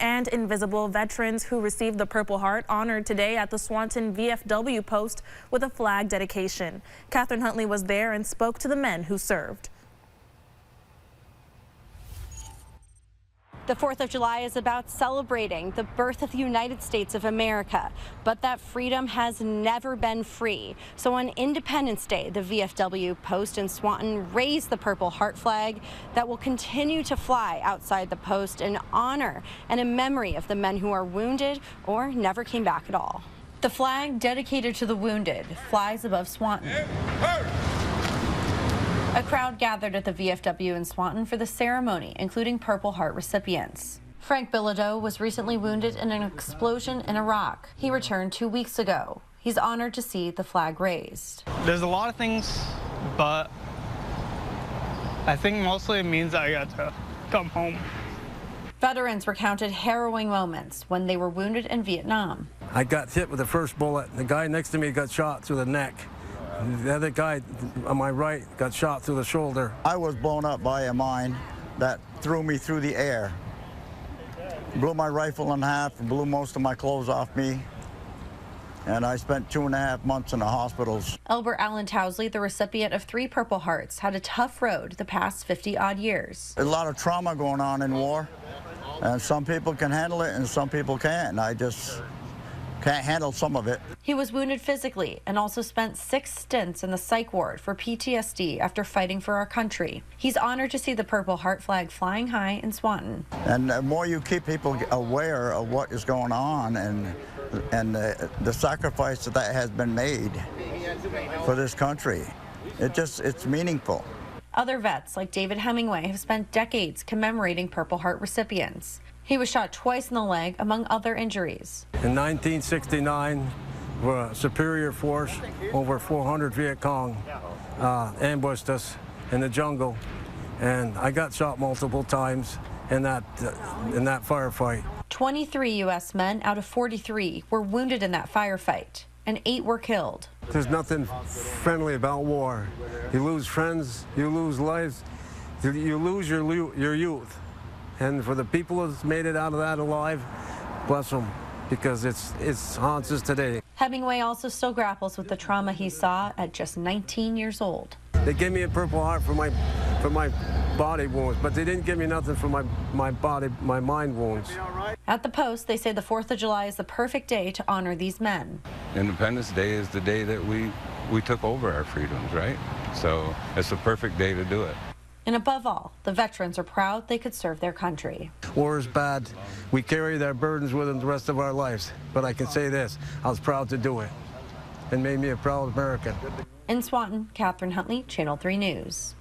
And invisible veterans who received the Purple Heart honored today at the Swanton VFW post with a flag dedication. Catherine Huntley was there and spoke to the men who served. The 4th of July is about celebrating the birth of the United States of America, but that freedom has never been free. So on Independence Day, the VFW post in Swanton raised the Purple Heart flag that will continue to fly outside the post in honor and in memory of the men who are wounded or never came back at all. The flag dedicated to the wounded flies above Swanton. A crowd gathered at the VFW in Swanton for the ceremony, including Purple Heart recipients. Frank Bilodeau was recently wounded in an explosion in Iraq. He returned 2 weeks ago. He's honored to see the flag raised. There's a lot of things, but I think mostly it means I got to come home. Veterans recounted harrowing moments when they were wounded in Vietnam. I got hit with the first bullet. The guy next to me got shot through the neck. The other guy on my right got shot through the shoulder. I was blown up by a mine that threw me through the air. Blew my rifle in half and blew most of my clothes off me. And I spent 2.5 months in the hospitals. Elbert Allen Towsley, the recipient of 3 Purple Hearts, had a tough road the past 50-odd years. There's a lot of trauma going on in war. And some people can handle it and some people can't. And I just can't handle some of it. He was wounded physically and also spent 6 stints in the psych ward for PTSD after fighting for our country. He's honored to see the Purple Heart flag flying high in Swanton. And the more you keep people aware of what is going on and the sacrifice that has been made for this country, it's meaningful. Other vets like David Hemingway have spent decades commemorating Purple Heart recipients. He was shot twice in the leg, among other injuries. In 1969, a superior force, over 400 Viet Cong, ambushed us in the jungle, and I got shot multiple times in that firefight. 23 U.S. men out of 43 were wounded in that firefight, and 8 were killed. There's nothing friendly about war. You lose friends, you lose lives, you lose your youth. And for the people that's made it out of that alive, bless them, because it's haunts us today. Hemingway also still grapples with the trauma he saw at just 19 years old. They gave me a Purple Heart for my body wounds, but they didn't give me nothing for my mind wounds. At the post, they say the 4th of July is the perfect day to honor these men. Independence Day is the day that we took over our freedoms, right? So it's the perfect day to do it. And above all, the veterans are proud they could serve their country. War is bad. We carry their burdens with them the rest of our lives. But I can say this, I was proud to do it. It made me a proud American. In Swanton, Catherine Huntley, Channel 3 News.